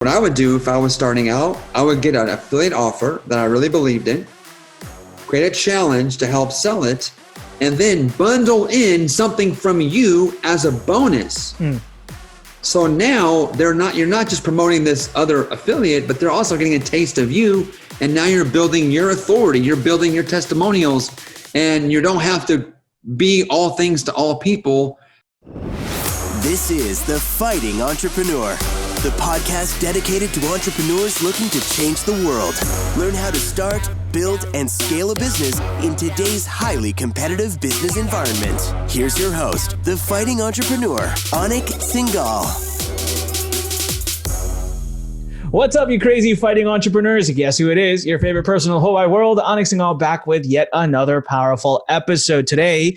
What I would do if I was starting out, I would get an affiliate offer that I really believed in, create a challenge to help sell it, and then bundle in something from you as a bonus. So now you're not just promoting this other affiliate, but they're also getting a taste of you. And now you're building your authority, you're building your testimonials, and you don't have to be all things to all people. This is The Fighting Entrepreneur, the podcast dedicated to entrepreneurs looking to change the world. Learn how to start, build, and scale a business in today's highly competitive business environment. Here's your host, The Fighting Entrepreneur, Anik Singal. What's up, you crazy fighting entrepreneurs? Guess who it is? Your favorite person in the whole wide world, Anik Singal, back with yet another powerful episode. Today,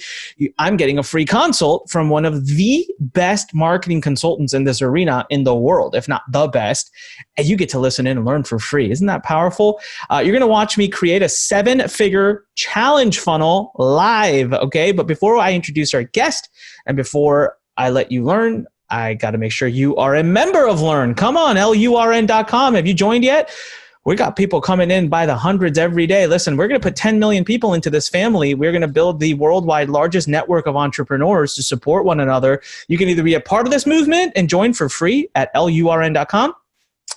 I'm getting a free consult from one of the best marketing consultants in this arena in the world, if not the best. And you get to listen in and learn for free. Isn't that powerful? You're going to watch me create a 7-figure challenge funnel live, okay? But before I introduce our guest and before I let you learn, I got to make sure you are a member of Lurn. Come on, LURN.com. Have you joined yet? We got people coming in by the hundreds every day. Listen, we're going to put 10 million people into this family. We're going to build the worldwide largest network of entrepreneurs to support one another. You can either be a part of this movement and join for free at LURN.com,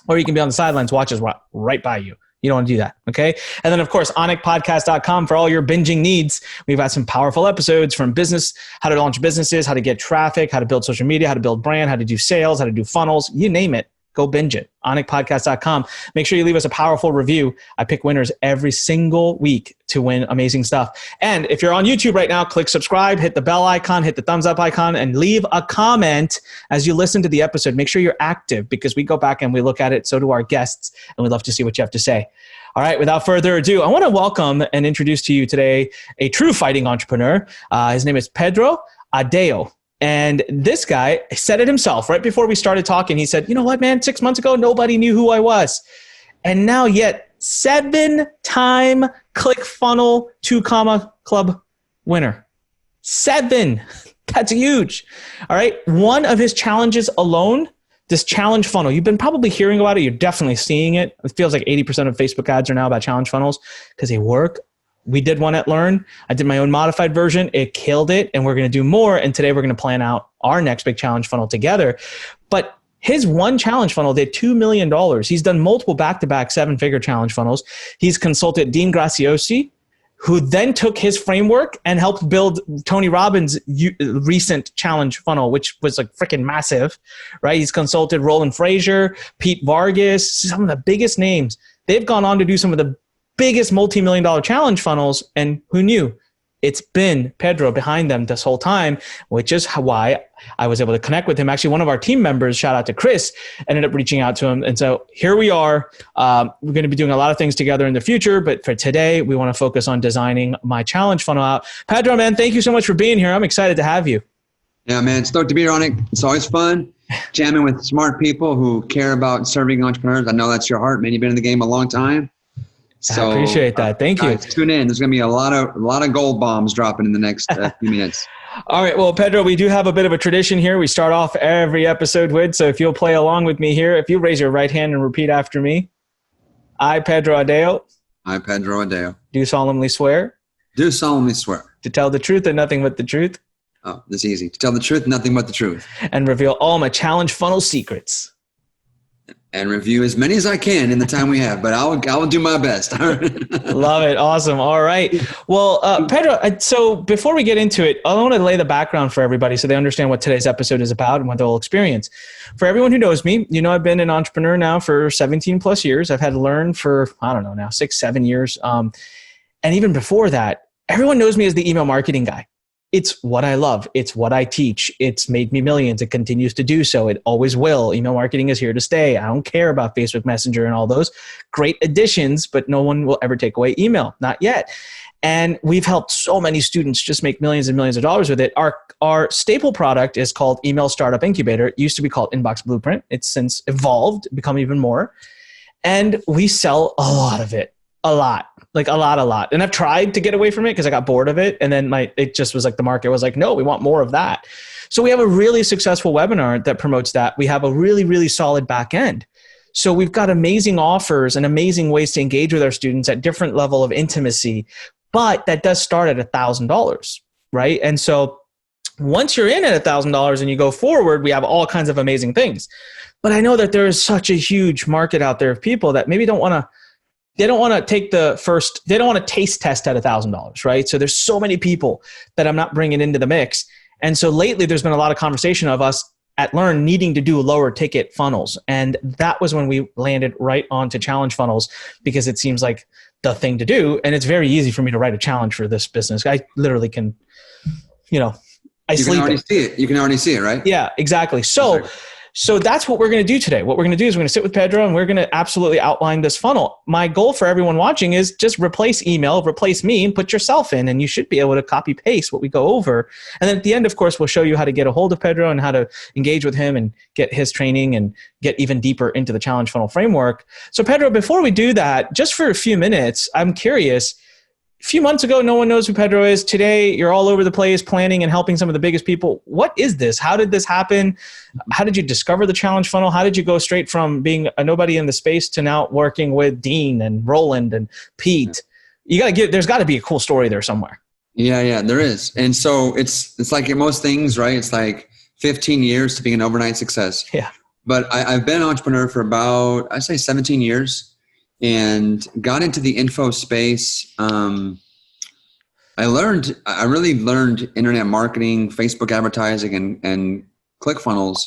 or you can be on the sidelines, watch us right by you. You don't want to do that, okay? And then, of course, onicpodcast.com for all your binging needs. We've got some powerful episodes from business, how to launch businesses, how to get traffic, how to build social media, how to build brand, how to do sales, how to do funnels, you name it. Go binge it. onicpodcast.com. Make sure you leave us a powerful review. I pick winners every single week to win amazing stuff. And if you're on YouTube right now, click subscribe, hit the bell icon, hit the thumbs up icon, and leave a comment as you listen to the episode. Make sure you're active because we go back and we look at it. So do our guests, and we'd love to see what you have to say. All right, without further ado, I want to welcome and introduce to you today a true fighting entrepreneur. His name is Pedro Adao. And this guy said it himself right before we started talking. He said, you know what, man, 6 months ago, nobody knew who I was. And now yet 7-time ClickFunnels 2 Club winner. 7. That's huge. All right. One of his challenges alone, this challenge funnel, you've been probably hearing about it. You're definitely seeing it. It feels like 80% of Facebook ads are now about challenge funnels because they work. We did one at Lurn. I did my own modified version. It killed it. And we're going to do more. And today we're going to plan out our next big challenge funnel together. But his one challenge funnel did $2 million. He's done multiple back-to-back 7-figure challenge funnels. He's consulted Dean Graziosi, who then took his framework and helped build Tony Robbins' recent challenge funnel, which was like freaking massive, right? He's consulted Roland Frazier, Pete Vargas, some of the biggest names. They've gone on to do some of the biggest multi-million-dollar challenge funnels, and who knew? It's been Pedro behind them this whole time, which is why I was able to connect with him. Actually, one of our team members, shout out to Chris, ended up reaching out to him. And so here we are. We're going to be doing a lot of things together in the future, but for today, we want to focus on designing my challenge funnel out. Pedro, man, thank you so much for being here. I'm excited to have you. Yeah, man, stoked to be here, Anik. It's always fun jamming with smart people who care about serving entrepreneurs. I know that's your heart, man. You've been in the game a long time. So, I appreciate that. Thank you. Tune in. There's going to be a lot of gold bombs dropping in the next few minutes. All right. Well, Pedro, we do have a bit of a tradition here. We start off every episode with, so if you'll play along with me here, if you raise your right hand and repeat after me. I, Pedro Adao. I, Pedro Adao. Do solemnly swear. Do solemnly swear. To tell the truth and nothing but the truth. Oh, that's easy. To tell the truth, nothing but the truth. And reveal all my challenge funnel secrets. And review as many as I can in the time we have, but I will do my best. Love it. Awesome. All right. Well, Pedro, so before we get into it, I want to lay the background for everybody so they understand what today's episode is about and what they'll experience. For everyone who knows me, you know I've been an entrepreneur now for 17 plus years. I've had Lurn for, I don't know now, 6-7 years. And even before that, everyone knows me as the email marketing guy. It's what I love. It's what I teach. It's made me millions. It continues to do so. It always will. Email marketing is here to stay. I don't care about Facebook Messenger and all those great additions, but no one will ever take away email. Not yet. And we've helped so many students just make millions and millions of dollars with it. Our staple product is called Email Startup Incubator. It used to be called Inbox Blueprint. It's since evolved, become even more. And we sell a lot of it. A lot. And I've tried to get away from it because I got bored of it. And then it just was like the market was like, no, we want more of that. So we have a really successful webinar that promotes that. We have a really, really solid back end. So we've got amazing offers and amazing ways to engage with our students at different level of intimacy, but that does start at $1,000, right? And so once you're in at $1,000 and you go forward, we have all kinds of amazing things. But I know that there is such a huge market out there of people that maybe don't want to take they don't want to taste test at $1,000, right? So there's so many people that I'm not bringing into the mix. And so lately there's been a lot of conversation of us at Lurn needing to do lower ticket funnels. And that was when we landed right onto challenge funnels, because it seems like the thing to do. And it's very easy for me to write a challenge for this business. I literally can, you can already see it, right? Yeah, exactly. So that's what we're going to do today. What we're going to do is we're going to sit with Pedro and we're going to absolutely outline this funnel. My goal for everyone watching is just replace email, replace me, and put yourself in, and you should be able to copy paste what we go over. And then at the end, of course, we'll show you how to get a hold of Pedro and how to engage with him and get his training and get even deeper into the challenge funnel framework. So Pedro, before we do that, just for a few minutes, I'm curious. A few months ago, no one knows who Pedro is. Today, you're all over the place planning and helping some of the biggest people. What is this? How did this happen? How did you discover the challenge funnel? How did you go straight from being a nobody in the space to now working with Dean and Roland and Pete? There's got to be a cool story there somewhere. Yeah, there is. And so it's like in most things, right? It's like 15 years to be an overnight success. Yeah. But I've been an entrepreneur for about, I'd say 17 years. And got into the info space. I really learned internet marketing, Facebook advertising, and ClickFunnels.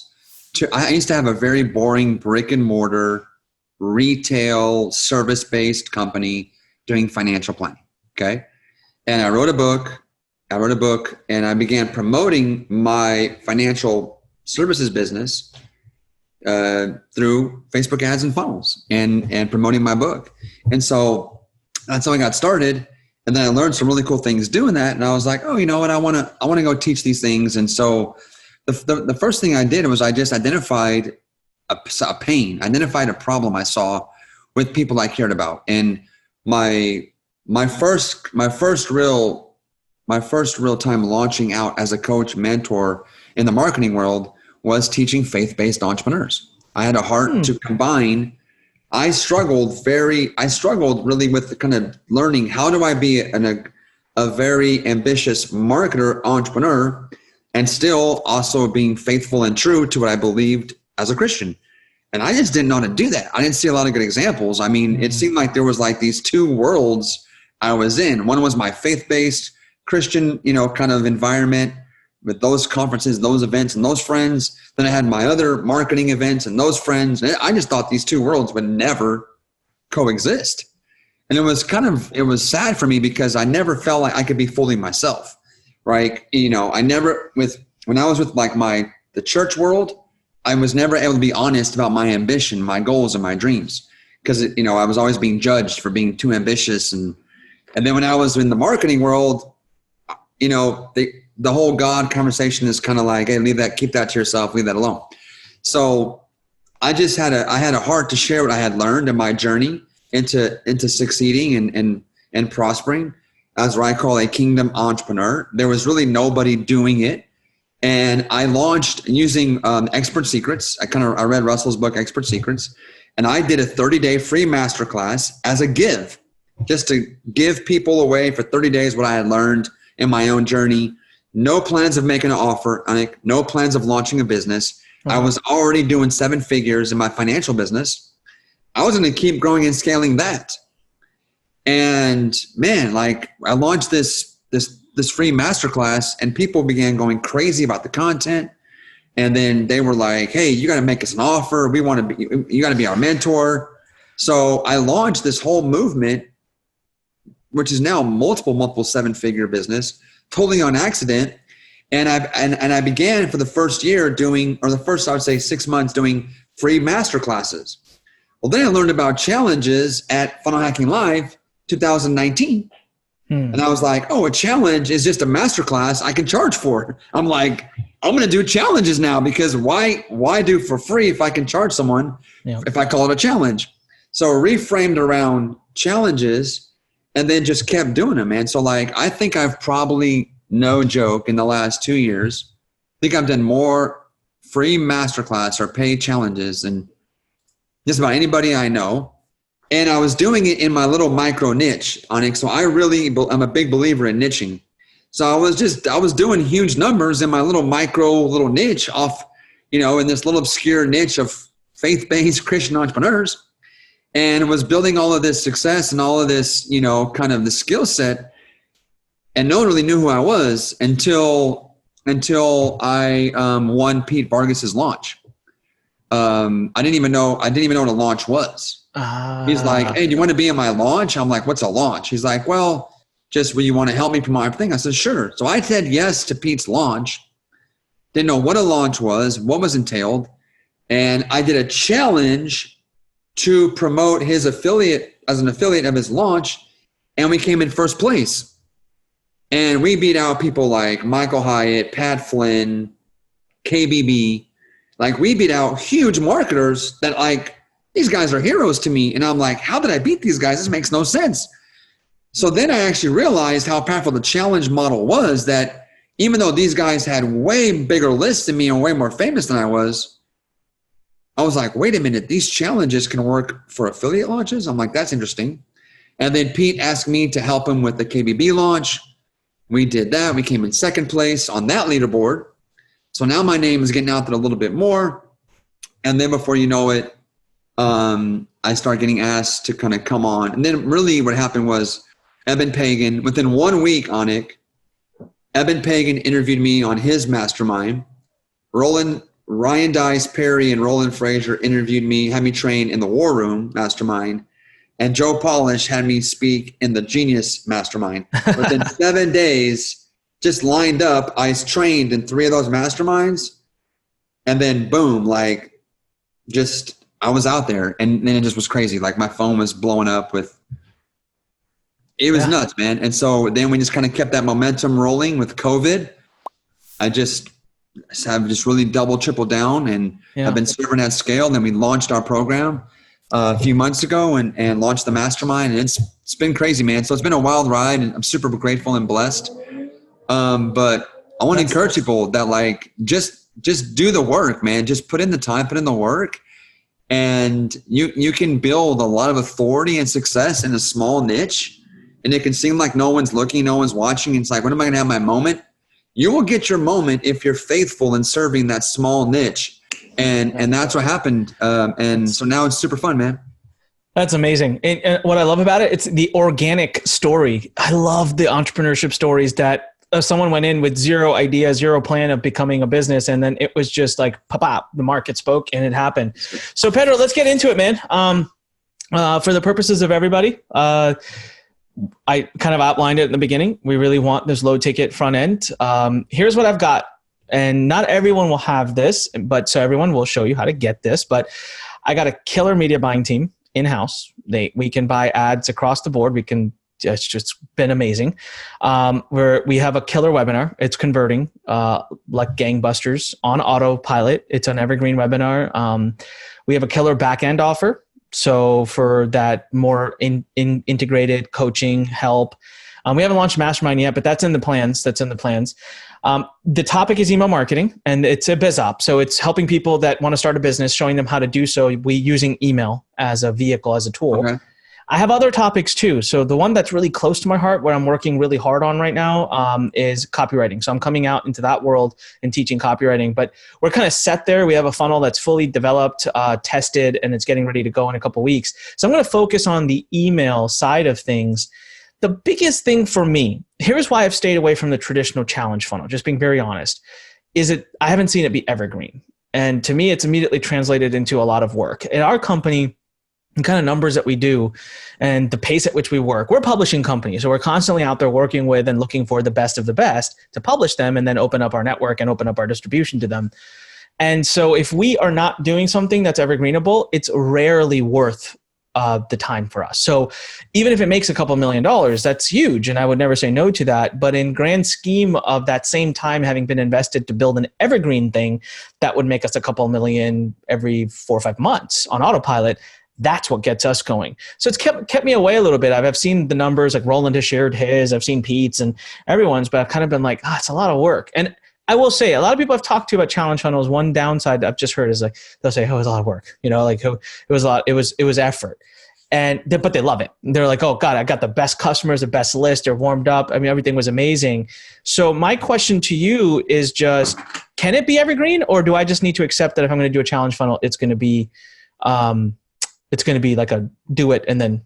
I used to have a very boring brick and mortar retail service-based company doing financial planning. Okay. And I wrote a book and I began promoting my financial services business through Facebook ads and funnels and promoting my book. And so that's how I got started. And then I learned some really cool things doing that. And I was like, oh, you know what? I want to go teach these things. And so the first thing I did was I just identified a pain, identified a problem I saw with people I cared about. And my first real time launching out as a coach mentor in the marketing world was teaching faith-based entrepreneurs. I had a heart to combine. I struggled really with the kind of learning, how do I be a very ambitious marketer, entrepreneur, and still also being faithful and true to what I believed as a Christian. And I just didn't know how to do that. I didn't see a lot of good examples. I mean, it seemed like there was like these two worlds I was in. One was my faith-based Christian, kind of environment, with those conferences, those events, and those friends. Then I had my other marketing events and those friends. And I just thought these two worlds would never coexist. And it was sad for me because I never felt like I could be fully myself, right? When I was with like the church world, I was never able to be honest about my ambition, my goals, and my dreams. Because, I was always being judged for being too ambitious. And then when I was in the marketing world, the whole God conversation is kind of like, hey, keep that to yourself, leave that alone. So I had a heart to share what I had learned in my journey into succeeding and prospering as what I call a kingdom entrepreneur. There was really nobody doing it. And I launched using Expert Secrets. I read Russell's book, Expert Secrets, and I did a 30-day free masterclass as a give, just to give people away for 30 days what I had learned in my own journey. No plans of making an offer, Anik, no plans of launching a business. I was already doing 7 figures in my financial business. I was going to keep growing and scaling that. And man, like I launched this free masterclass and people began going crazy about the content. And then they were like, hey, you got to make us an offer. You got to be our mentor. So I launched this whole movement, which is now multiple 7-figure business, totally on accident. And I began for the first year I would say 6 months doing free masterclasses. Well, then I learned about challenges at Funnel Hacking Live 2019. And I was like, oh, a challenge is just a masterclass I can charge for. I'm like, I'm going to do challenges now, because why do for free if I can charge someone if I call it a challenge? So reframed around challenges and then just kept doing them, man. So like, I think I've probably, no joke, in the last 2 years, I think I've done more free masterclass or paid challenges than just about anybody I know. And I was doing it in my little micro niche, Anik. So I'm a big believer in niching. So I was doing huge numbers in my little niche off, in this little obscure niche of faith-based Christian entrepreneurs, and was building all of this success and all of this, kind of the skill set. And no one really knew who I was until I won Pete Vargas's launch. I didn't even know what a launch was. He's like, "Hey, do you want to be in my launch?" I'm like, "What's a launch?" He's like, "Well, just will you want to help me promote everything?" I said, "Sure." So I said yes to Pete's launch. Didn't know what a launch was, what was entailed. And I did a challenge to promote his affiliate as an affiliate of his launch. And we came in first place. And we beat out people like Michael Hyatt, Pat Flynn, KBB. Like, we beat out huge marketers that, like, these guys are heroes to me. And I'm like, how did I beat these guys? This makes no sense. So then I actually realized how powerful the challenge model was, that even though these guys had way bigger lists than me and way more famous than I was like, wait a minute, these challenges can work for affiliate launches? I'm like, that's interesting. And then Pete asked me to help him with the KBB launch. We did that. We came in second place on that leaderboard. So now my name is getting out there a little bit more. And then before you know it, I started getting asked to kind of come on. And then really what happened was Eben Pagan, within 1 week, Anik, Eben Pagan interviewed me on his mastermind. Ryan Dice Perry and Roland Frazier interviewed me, had me train in the War Room mastermind. And Joe Polish had me speak in the Genius mastermind. Within 7 days, just lined up, I trained in 3 of those masterminds. And then boom, like, just, I was out there. And then it just was crazy. Like, my phone was blowing up with, it was nuts, man. And so then we just kind of kept that momentum rolling with COVID. I have just really double, triple down, and I've been serving at scale. And then we launched our program a few months ago and launched the mastermind. And it's been crazy, man. So it's been a wild ride, and I'm super grateful and blessed. But I want to encourage people that, like, just do the work, man. Just put in the time, put in the work, and you can build a lot of authority and success in a small niche. And it can seem like no one's looking, no one's watching. It's like, when am I going to have my moment? You will get your moment if you're faithful in serving that small niche. And that's what happened. And so now it's super fun, man. That's amazing. And what I love about it, it's the organic story. I love the entrepreneurship stories that someone went in with zero idea, zero plan of becoming a business. And then it was just like, pop, the market spoke and it happened. So Pedro, let's get into it, man. For the purposes of everybody, I kind of outlined it in the beginning. We really want this low ticket front end. Here's what I've got. And not everyone will have this, but so everyone will show you how to get this. But I got a killer media buying team in-house. We can buy ads across the board. It's just been amazing. We have a killer webinar. It's converting like gangbusters on autopilot. It's an evergreen webinar. We have a killer back-end offer. So for that more integrated coaching help, we haven't launched Mastermind yet, but that's in the plans. The topic is email marketing, and it's a biz op. So it's helping people that want to start a business, showing them how to do so. Using email as a vehicle, as a tool. Okay. I have other topics too. So the one that's really close to my heart, what I'm working really hard on right now, is copywriting. So I'm coming out into that world and teaching copywriting, but we're kind of set there. We have a funnel that's fully developed, tested, and it's getting ready to go in a couple of weeks. So I'm going to focus on the email side of things. The biggest thing for me, here's why I've stayed away from the traditional challenge funnel, just being very honest, I haven't seen it be evergreen. And to me, it's immediately translated into a lot of work. In our company, the kind of numbers that we do and the pace at which we work, we're a publishing company. So we're constantly out there working with and looking for the best of the best to publish them and then open up our network and open up our distribution to them. And so if we are not doing something that's evergreenable, it's rarely worth the time for us. So even if it makes a couple $1 million, that's huge. And I would never say no to that. But in grand scheme of that same time having been invested to build an evergreen thing that would make us a couple million every 4 or 5 months on autopilot, that's what gets us going. So it's kept me away a little bit. I've seen the numbers, like Roland has shared his, I've seen Pete's and everyone's, but I've kind of been like, it's a lot of work. And I will say a lot of people I've talked to about challenge funnels. One downside I've just heard is like, they'll say, oh, it was a lot of work, like it was a lot, it was effort. But they love it. They're like, oh God, I got the best customers, the best list. They're warmed up. I mean, everything was amazing. So my question to you is just, can it be evergreen, or do I just need to accept that if I'm going to do a challenge funnel, it's going to be like a do it and then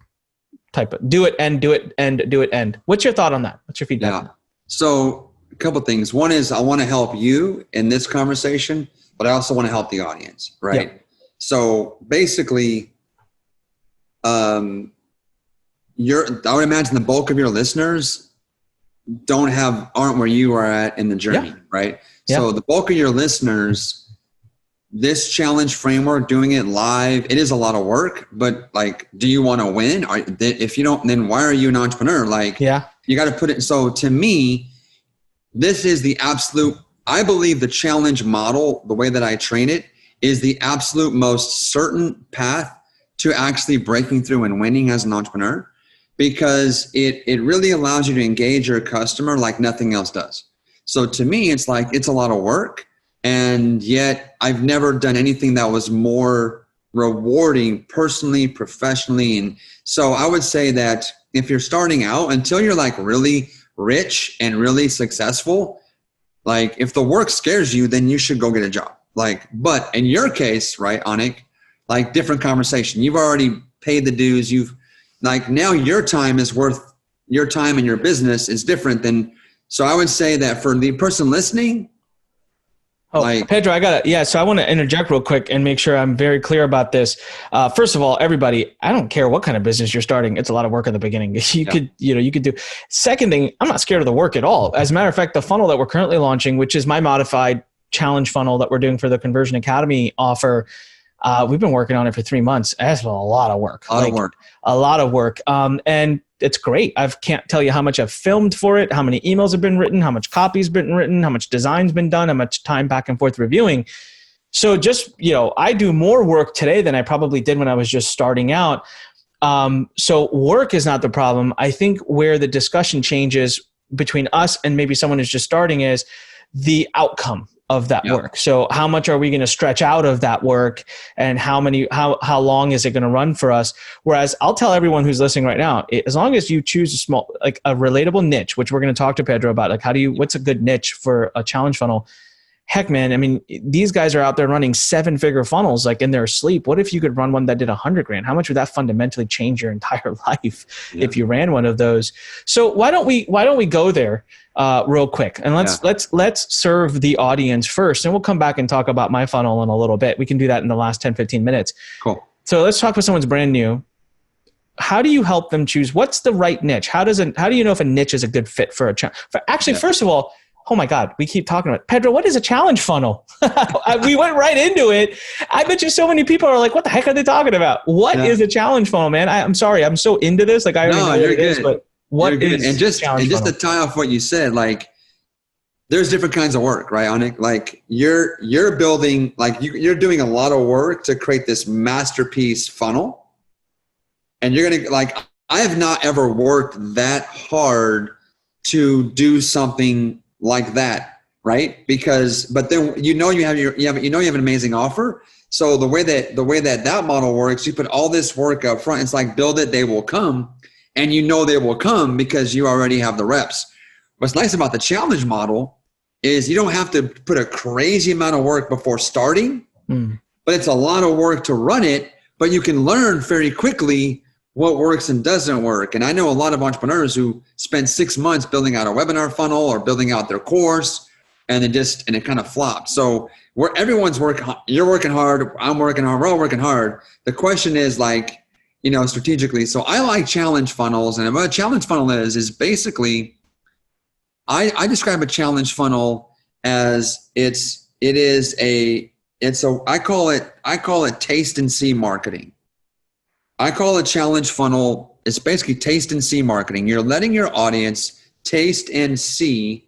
type it, do it and do it and do it and. What's your thought on that? What's your feedback? Yeah. So a couple of things. One is I want to help you in this conversation, but I also want to help the audience, right? Yeah. So basically, I would imagine the bulk of your listeners aren't where you are at in the journey, right? Yeah. So the bulk of your listeners, this challenge framework, doing it live, it is a lot of work, but like, do you want to win? If you don't, then why are you an entrepreneur? Like, you got to put it. So to me, this is the absolute, I believe the challenge model, the way that I train it, is the absolute most certain path to actually breaking through and winning as an entrepreneur, because it really allows you to engage your customer like nothing else does. So to me, it's like, it's a lot of work. And yet I've never done anything that was more rewarding personally, professionally. And so I would say that if you're starting out, until you're like really rich and really successful, like if the work scares you, then you should go get a job. Like, but in your case, right, Anik, like different conversation. You've already paid the dues. You've like, now your time is worth, your time and your business is different than, so I would say that for the person listening, Pedro, so I want to interject real quick and make sure I'm very clear about this. First of all, everybody, I don't care what kind of business you're starting. It's a lot of work in the beginning. You could do. Second thing, I'm not scared of the work at all. As a matter of fact, the funnel that we're currently launching, which is my modified challenge funnel that we're doing for the Conversion Academy offer, we've been working on it for 3 months. That's a lot of work. A lot of work. And it's great. I can't tell you how much I've filmed for it, how many emails have been written, how much copy's been written, how much design's been done, how much time back and forth reviewing. So just, I do more work today than I probably did when I was just starting out. So work is not the problem. I think where the discussion changes between us and maybe someone who's just starting is the outcome of that work. So how much are we going to stretch out of that work, and how long is it going to run for us? Whereas I'll tell everyone who's listening right now, as long as you choose a relatable niche, which we're going to talk to Pedro about, like what's a good niche for a challenge funnel? Heck, man, I mean, these guys are out there running 7-figure funnels like in their sleep. What if you could run one that did $100,000? How much would that fundamentally change your entire life if you ran one of those? So why don't we go there real quick, and let's serve the audience first, and we'll come back and talk about my funnel in a little bit. We can do that in the last 10-15 minutes. Cool. So let's talk with someone's brand new. How do you help them choose what's the right niche? How do you know if a niche is a good fit for a challenge? First of all, oh my God, we keep talking about it. Pedro, what is a challenge funnel? We went right into it. I bet you so many people are like, what the heck are they talking about? What is a challenge funnel, man? I'm sorry. I'm so into this. Like, I already know what it is, but what is and just to tie off what you said, like, there's different kinds of work, right, Anik? Like you're building, like you're doing a lot of work to create this masterpiece funnel. And you're going to, like, I have not ever worked that hard to do something like that, right? But then you have an amazing offer. So the way that model works, you put all this work up front. It's like, build it, they will come, and they will come because you already have the reps. What's nice about the challenge model is you don't have to put a crazy amount of work before starting, but it's a lot of work to run it. But you can learn very quickly what works and doesn't work. And I know a lot of entrepreneurs who spend 6 months building out a webinar funnel or building out their course, and it kind of flops. So everyone's working, you're working hard, I'm working hard, we're all working hard. The question is, like, strategically. So I like challenge funnels, and what a challenge funnel is basically, I describe a challenge funnel as I call it taste and see marketing. I call a challenge funnel, it's basically taste and see marketing. You're letting your audience taste and see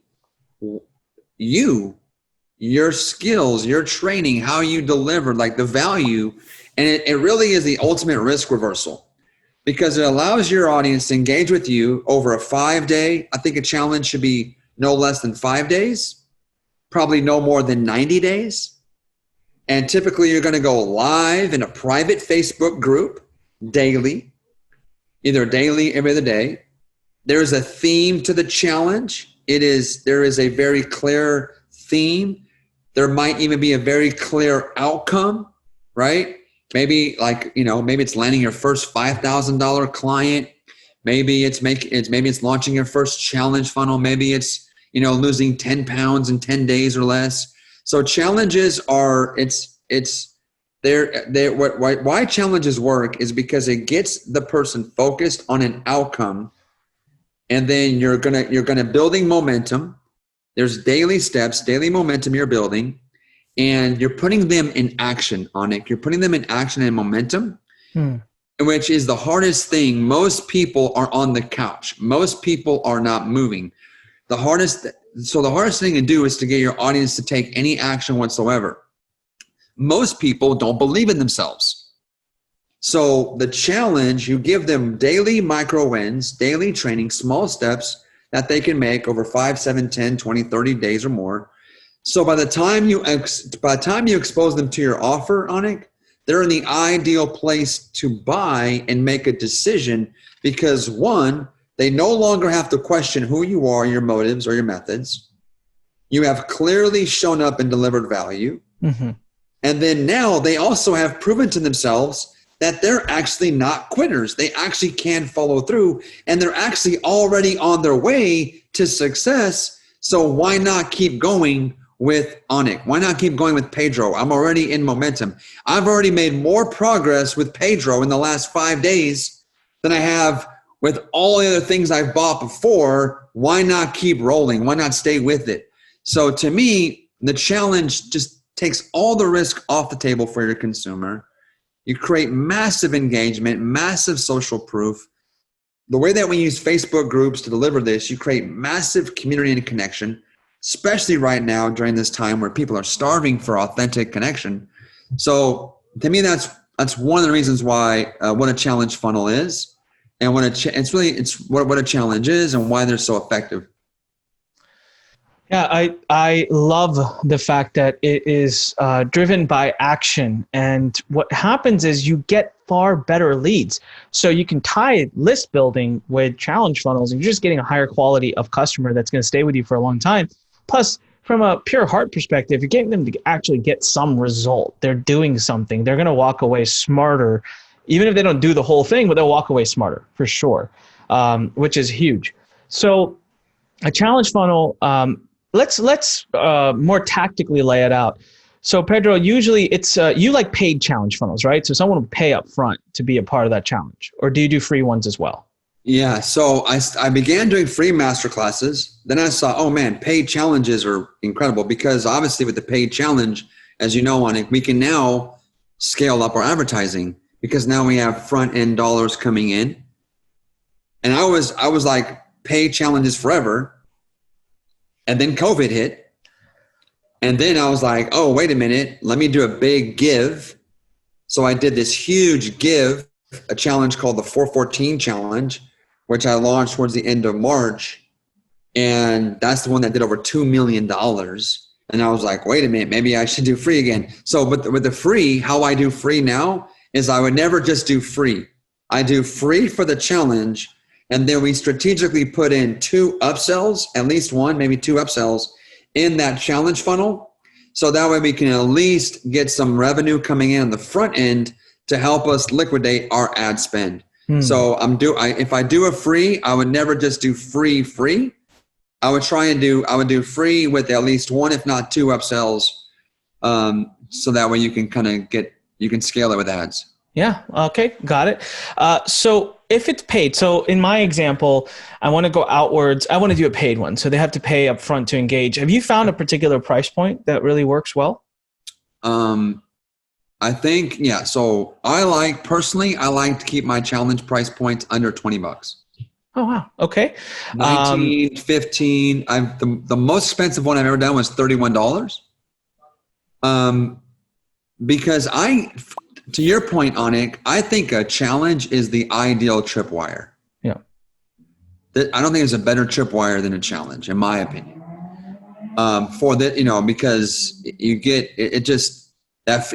your skills, your training, how you deliver, like the value. And it really is the ultimate risk reversal, because it allows your audience to engage with you over a 5-day. I think a challenge should be no less than 5 days. probably no more than 90 days. And typically you're going to go live in a private Facebook group daily, either daily, every other day. There is a theme to the challenge. There is a very clear theme. There might even be a very clear outcome, right? Maybe maybe it's landing your first $5,000 client. Maybe it's launching your first challenge funnel. Maybe it's, losing 10 pounds in 10 days or less. So challenges are, why challenges work is because it gets the person focused on an outcome. And then you're gonna building momentum. There's daily steps, daily momentum you're building, and you're putting them in action, Anik. You're putting them in action and momentum, which is the hardest thing. Most people are on the couch. Most people are not moving. The hardest thing to do is to get your audience to take any action whatsoever. Most people don't believe in themselves. So the challenge, you give them daily micro wins, daily training, small steps that they can make over 5, 7, 10, 20, 30 days or more. So by the time you expose them to your offer, Anik, they're in the ideal place to buy and make a decision because, one, they no longer have to question who you are, your motives, or your methods. You have clearly shown up and delivered value. Mm-hmm. And then now they also have proven to themselves that they're actually not quitters. They actually can follow through, and they're actually already on their way to success. So why not keep going with Anik? Why not keep going with Pedro? I'm already in momentum. I've already made more progress with Pedro in the last 5 days than I have with all the other things I've bought before. Why not keep rolling? Why not stay with it? So to me, the challenge just takes all the risk off the table for your consumer. You create massive engagement, massive social proof. The way that we use Facebook groups to deliver this, you create massive community and connection, especially right now during this time where people are starving for authentic connection. So to me, that's one of the reasons why what a challenge funnel is, and what a challenge is, and why they're so effective. Yeah, I love the fact that it is driven by action. And what happens is you get far better leads. So you can tie list building with challenge funnels, and you're just getting a higher quality of customer that's going to stay with you for a long time. Plus, from a pure heart perspective, you're getting them to actually get some result. They're doing something. They're going to walk away smarter, even if they don't do the whole thing, but they'll walk away smarter for sure, which is huge. So a challenge funnel, let's more tactically lay it out. So Pedro, usually it's you like paid challenge funnels, right? So someone will pay up front to be a part of that challenge, or do you do free ones as well? Yeah, so I began doing free masterclasses. Then I saw, oh man, paid challenges are incredible, because obviously with the paid challenge, as you know, Anik, we can now scale up our advertising because now we have front end dollars coming in. And I was like, paid challenges forever. And then COVID hit. And then I was like, oh, wait a minute, let me do a big give. So I did this huge give, a challenge called the 414 challenge, which I launched towards the end of March. And that's the one that did over $2 million. And I was like, wait a minute, maybe I should do free again. So with the free, how I do free now is I would never just do free. I do free for the challenge. And then we strategically put in 2 upsells, at least 1, maybe 2 upsells in that challenge funnel. So that way we can at least get some revenue coming in on the front end to help us liquidate our ad spend. So if I do a free, I would never just do free. I would do free with at least 1, if not 2 upsells. So that way you can scale it with ads. Yeah. Okay. Got it. So if it's paid, so in my example, I want to go outwards. I want to do a paid one. So they have to pay up front to engage. Have you found a particular price point that really works well? I think, yeah. So I like to keep my challenge price points under $20. Oh, wow. Okay. 19, 15. The most expensive one I've ever done was $31. Because to your point, Anik, I think a challenge is the ideal tripwire. Yeah. I don't think there's a better tripwire than a challenge, in my opinion. for the, because you get it just that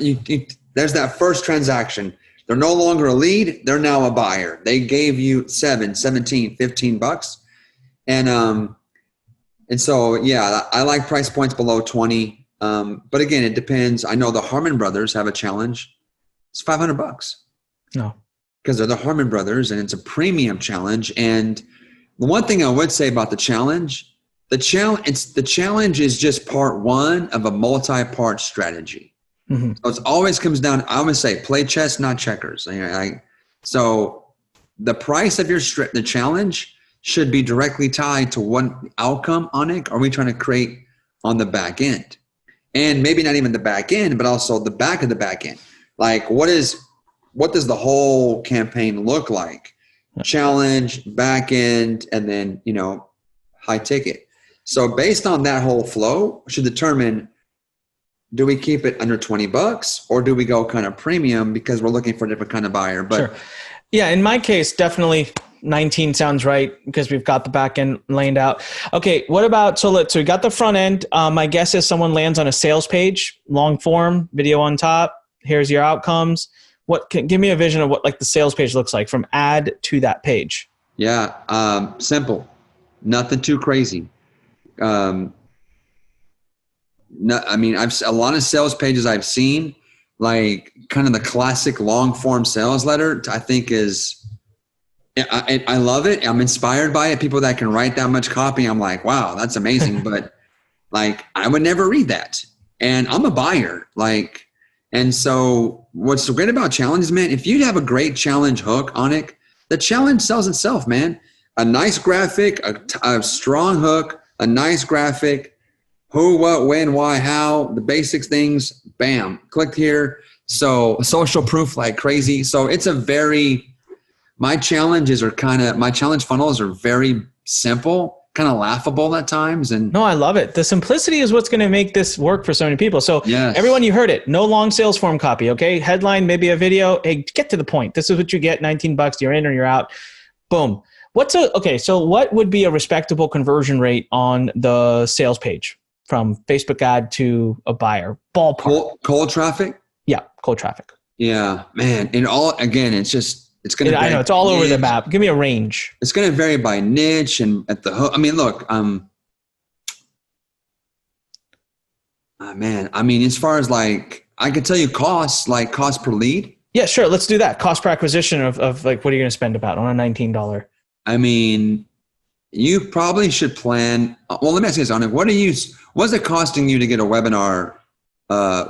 there's that first transaction. They're no longer a lead. They're now a buyer. They gave you $7, $17, $15. And so, yeah, I like price points below 20. But again, it depends. I know the Harmon brothers have a challenge. It's $500. No. Because they're the Harmon brothers and it's a premium challenge. And the one thing I would say about the challenge is just part one of a multi-part strategy. Mm-hmm. So it always comes down, I always say, play chess, not checkers. So the price of the challenge should be directly tied to what outcome, Anik, are we trying to create on the back end? And maybe not even the back end, but also the back of the back end. Like what does the whole campaign look like? Challenge, back end, and then, high ticket. So based on that whole flow, should determine, do we keep it under $20 or do we go kind of premium because we're looking for a different kind of buyer? But sure. Yeah, in my case, definitely 19 sounds right because we've got the back end laid out. Okay, what about, so we got the front end. My guess is someone lands on a sales page, long form, video on top. Here's your outcomes. Give me a vision of what like the sales page looks like from ad to that page. Yeah, simple, nothing too crazy. I've a lot of sales pages I've seen, like kind of the classic long form sales letter. I think I love it. I'm inspired by it. People that can write that much copy, I'm like, wow, that's amazing. But like, I would never read that, and I'm a buyer. And so what's so great about challenges, man, if you have a great challenge hook, Anik, the challenge sells itself, man. A nice graphic, a strong hook, a nice graphic, who, what, when, why, how, the basics things, bam, click here. So social proof like crazy. So it's my challenge funnels are very simple, kind of laughable at times. And no, I love it. The simplicity is what's going to make this work for so many people. So yes. Everyone, you heard it. No long sales form copy. Okay. Headline, maybe a video. Hey, get to the point. This is what you get. $19. You're in or you're out. Boom. So what would be a respectable conversion rate on the sales page from Facebook ad to a buyer? Ballpark. Cold traffic? Yeah. Cold traffic. Yeah, man. It's going to I know it's all over the map. Give me a range. It's going to vary by niche and at the hook. I mean, look, as far as like, I could tell you cost per lead. Yeah, sure. Let's do that. Cost per acquisition of like, what are you going to spend about on a $19? I mean, you probably should plan. Well, let me ask you this, Anik. What's it costing you to get a webinar,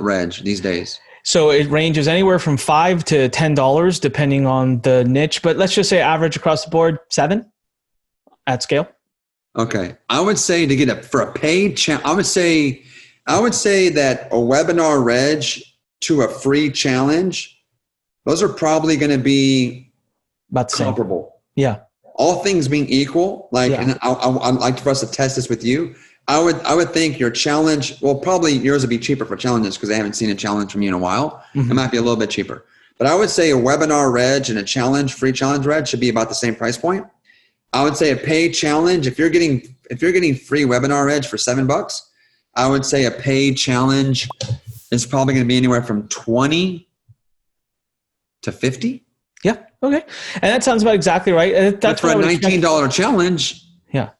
reg these days? So it ranges anywhere from $5 to $10 depending on the niche, but let's just say average across the board, 7 at scale. Okay. I would say to get for a paid challenge, I would say that a webinar reg to a free challenge, those are probably going to be about comparable. Yeah. All things being equal, and I'd like for us to test this with you. I would think your challenge, well, probably yours would be cheaper for challenges because I haven't seen a challenge from you in a while. Mm-hmm. It might be a little bit cheaper, but I would say a webinar reg and a free challenge reg should be about the same price point. I would say a paid challenge, if you're getting free webinar reg for $7, I would say a paid challenge is probably going to be anywhere from 20 to 50. Yeah. Okay. And that sounds about exactly right. That's for a $19 challenge. Yeah.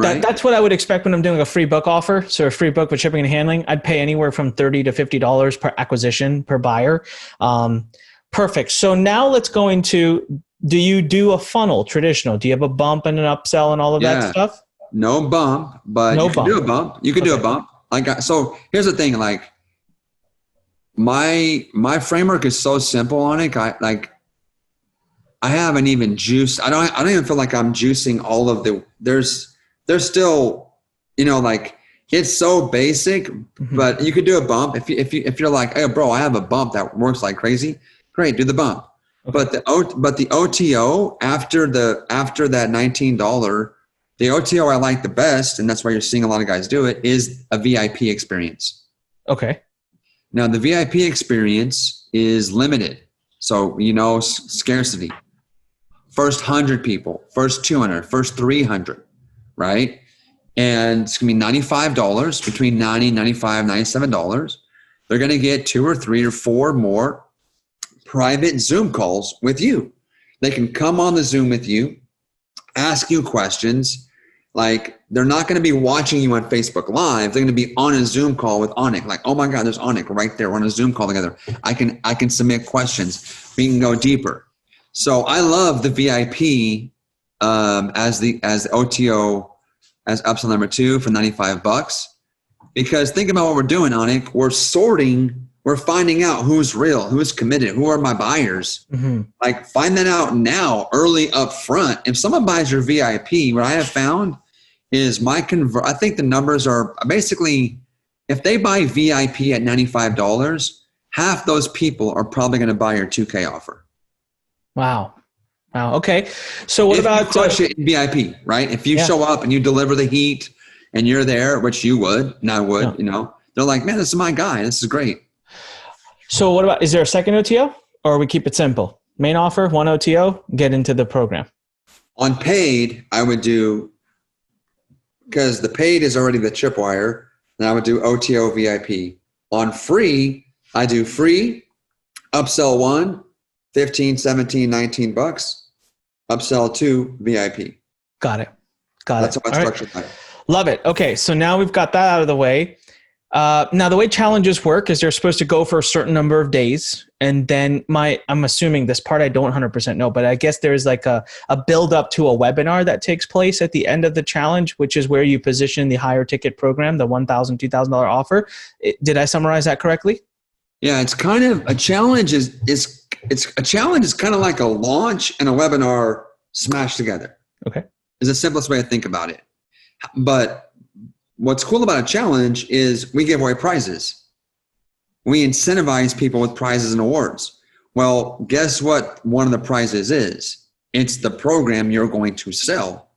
Right. That's what I would expect when I'm doing a free book offer. So a free book with shipping and handling, I'd pay anywhere from $30 to $50 per acquisition per buyer. Perfect. So now let's go into, do you do a funnel traditional? Do you have a bump and an upsell and all of that stuff? No bump, but you can do a bump. You could do a bump. So here's the thing, like my framework is so simple, Anik. I haven't even juiced. I don't even feel like I'm juicing all of there's still, it's so basic, mm-hmm. but you could do a bump. If you're like, hey, bro, I have a bump that works like crazy. Great. Do the bump. Okay. But the OTO after that $19, the OTO I like the best, and that's why you're seeing a lot of guys do it, is a VIP experience. Okay. Now the VIP experience is limited. So, scarcity. First 100 people, first 200, first 300. Right? And it's going to be $95, between $90, $95, $97. They're going to get 2 or 3 or 4 more private Zoom calls with you. They can come on the Zoom with you, ask you questions. Like, they're not going to be watching you on Facebook Live. They're going to be on a Zoom call with Anik. Like, oh my God, there's Anik right there. We're on a Zoom call together. I can submit questions. We can go deeper. So I love the VIP as the OTO, as upsell number 2 for $95. Because think about what we're doing, Anik. We're finding out who's real, who's committed, who are my buyers. Mm-hmm. Like, find that out now, early up front. If someone buys your VIP, what I have found is I think the numbers are basically, if they buy VIP at $95, half those people are probably going to buy your 2K offer. Wow. Okay. So what about you crush it in VIP, right? If you show up and you deliver the heat and you're there, which you would, and I would, they're like, man, this is my guy. This is great. So what about, is there a second OTO, or we keep it simple? Main offer, 1 OTO, get into the program. On paid, I would do, because the paid is already the tripwire, and I would do OTO VIP. On free, I do free, upsell 1, $15, $17, $19, upsell 2, VIP. Got it. That's how I structured that. Love it. Okay, so now we've got that out of the way. Now, the way challenges work is they're supposed to go for a certain number of days. And then I'm assuming this part I don't 100% know, but I guess there's like a build up to a webinar that takes place at the end of the challenge, which is where you position the higher ticket program, the $1,000, $2,000 offer. Did I summarize that correctly? Yeah, it's kind of a challenge is kind of like a launch and a webinar smashed together. Okay. Is the simplest way to think about it. But what's cool about a challenge is we give away prizes. We incentivize people with prizes and awards. Well, guess what one of the prizes is? It's the program you're going to sell.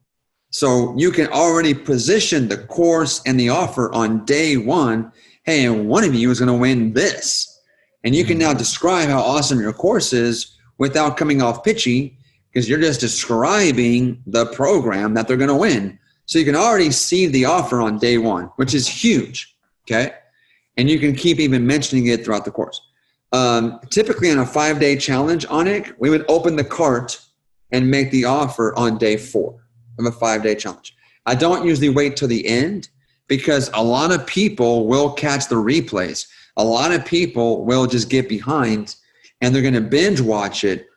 So you can already position the course and the offer on day 1. Hey, and one of you is going to win this. And you can now describe how awesome your course is without coming off pitchy, because you're just describing the program that they're going to win. So you can already see the offer on day 1, which is huge, okay? And you can keep even mentioning it throughout the course. Typically on a 5-day challenge, Anik, we would open the cart and make the offer on day 4 of a 5-day challenge. I don't usually wait till the end, because a lot of people will catch the replays. A lot of people will just get behind and they're going to binge watch it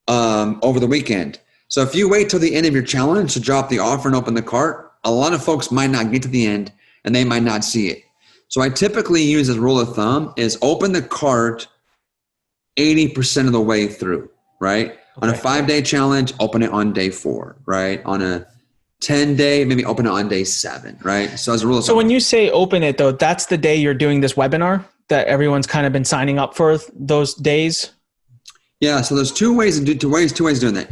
over the weekend. So if you wait till the end of your challenge to drop the offer and open the cart, a lot of folks might not get to the end and they might not see it. So I typically use as a rule of thumb is open the cart 80% of the way through, right? Okay. On a 5-day challenge, open it on day 4, right? On a 10-day, maybe open it on day 7, right? So as a rule of thumb. So when you say open it though, that's the day you're doing this webinar that everyone's kind of been signing up for those days? Yeah. So there's two ways of doing that.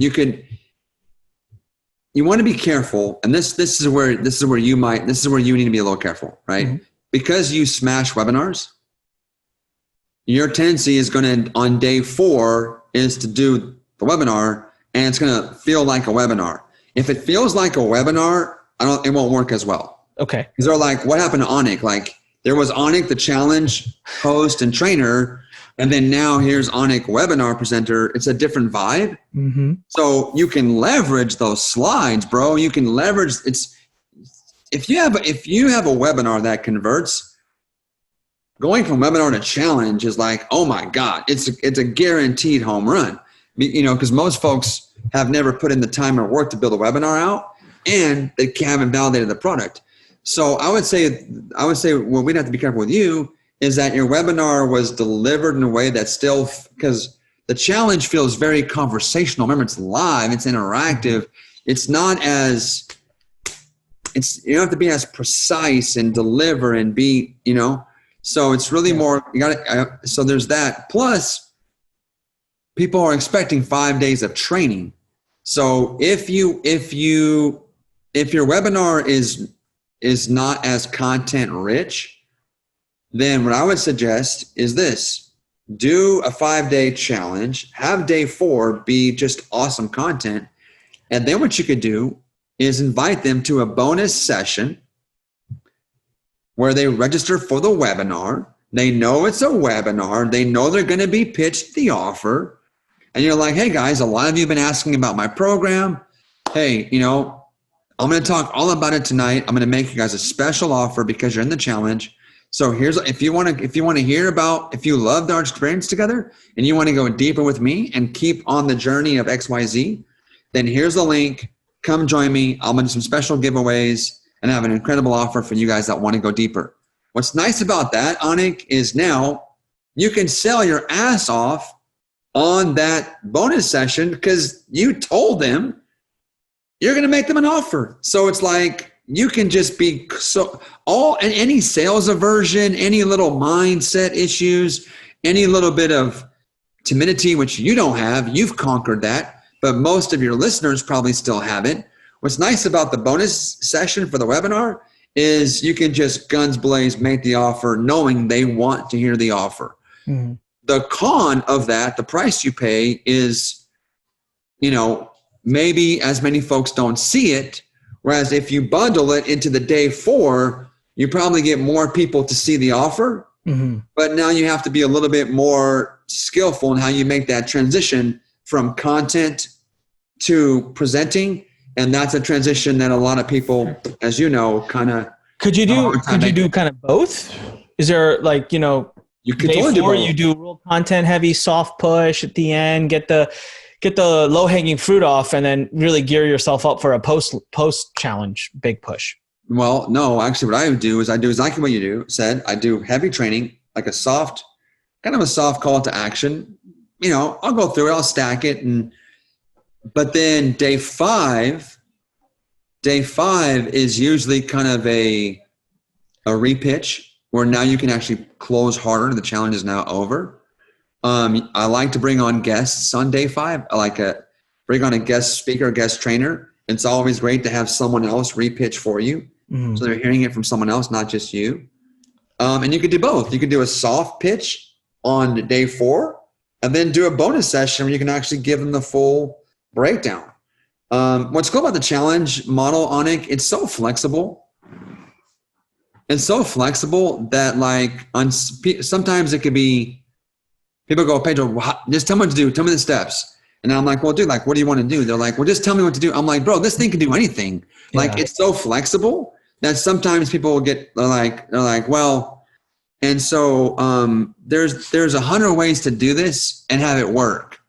You want to be careful, and this is where you need to be a little careful, right? Mm-hmm. Because you smash webinars, your tendency is going to, on day 4, is to do the webinar, and it's going to feel like a webinar. If it feels like a webinar, it won't work as well. Okay. Because they're like, what happened to Anik? Like, there was Anik, the challenge host and trainer, and then now here's Anik, webinar presenter. It's a different vibe. Mm-hmm. So you can leverage those slides, bro. You can leverage if you have a webinar that converts, going from webinar to challenge is like, oh my God, it's a guaranteed home run. Because most folks have never put in the time or work to build a webinar out, and they haven't validated the product. So I would say what we'd have to be careful with you is that your webinar was delivered in a way that's still, because the challenge feels very conversational. Remember, it's live, it's interactive. It's not as, you don't have to be as precise and deliver and be, so it's really more, so there's that. Plus, people are expecting 5 days of training. So if your webinar is not as content rich, then what I would suggest is this: do a 5-day challenge, have day 4 be just awesome content. And then what you could do is invite them to a bonus session where they register for the webinar. They know it's a webinar. They know they're going to be pitched the offer. And you're like, hey guys, a lot of you have been asking about my program. Hey, I'm going to talk all about it tonight. I'm going to make you guys a special offer because you're in the challenge. So here's, if you want to hear about, if you loved our experience together and you want to go deeper with me and keep on the journey of XYZ, then here's the link. Come join me. I'll do some special giveaways and have an incredible offer for you guys that want to go deeper. What's nice about that, Anik, is now you can sell your ass off on that bonus session because you told them you're going to make them an offer. So it's like you can just be and any sales aversion, any little mindset issues, any little bit of timidity, which you don't have, you've conquered that, but most of your listeners probably still haven't. What's nice about the bonus session for the webinar is you can just guns blaze make the offer knowing they want to hear the offer. Mm-hmm. The con of that, the price you pay is, maybe as many folks don't see it. Whereas if you bundle it into the day 4, you probably get more people to see the offer. Mm-hmm. But now you have to be a little bit more skillful in how you make that transition from content to presenting. And that's a transition that a lot of people, as you know, kind of. Could you do kind of both? Is there you could day totally 4, do you do real content heavy, soft push at the end, get the low hanging fruit off, and then really gear yourself up for a post challenge, big push? Well, no, actually what I would do is I do exactly what you said. I do heavy training, like kind of a soft call to action. I'll go through it, I'll stack it. But then day 5 is usually kind of a repitch where now you can actually close harder. The challenge is now over. I like to bring on guests on day 5. I like to bring on a guest speaker, guest trainer. It's always great to have someone else repitch for you. Mm-hmm. So they're hearing it from someone else, not just you. And you could do both. You could do a soft pitch on day 4 and then do a bonus session where you can actually give them the full breakdown. What's cool about the challenge model, Anik, it's so flexible. It's so flexible that sometimes it could be, people go, Pedro, just tell me what to do. Tell me the steps. And I'm like, well, dude, what do you want to do? They're like, well, just tell me what to do. I'm like, bro, this thing can do anything. Yeah. It's so flexible that sometimes people will they're like, well, and so there's 100 ways to do this and have it work.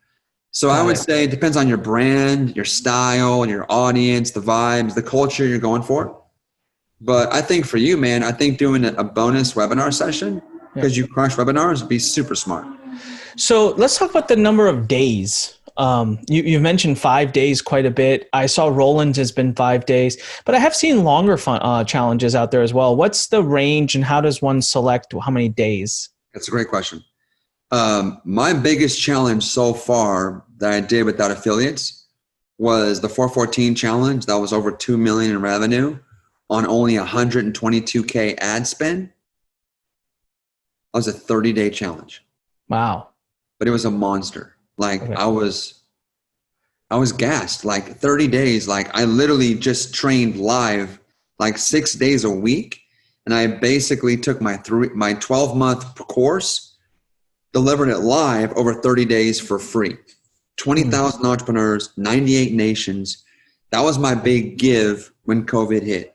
So I would say it depends on your brand, your style, your audience, the vibes, the culture you're going for. But I think for you, man, I think doing a bonus webinar session because you crush webinars would be super smart. So let's talk about the number of days. You've mentioned 5 days quite a bit. I saw Roland's has been 5 days, but I have seen longer challenges out there as well. What's the range and how does one select how many days? That's a great question. My biggest challenge so far that I did without affiliates was the 414 challenge. That was over 2 million in revenue on only 122K ad spend. That was a 30-day challenge. Wow. But it was a monster. Okay. I was gassed. 30 days. I literally just trained live 6 days a week. And I basically took my 12-month course, delivered it live over 30 days for free. 20,000 entrepreneurs, 98 nations. That was my big give when COVID hit.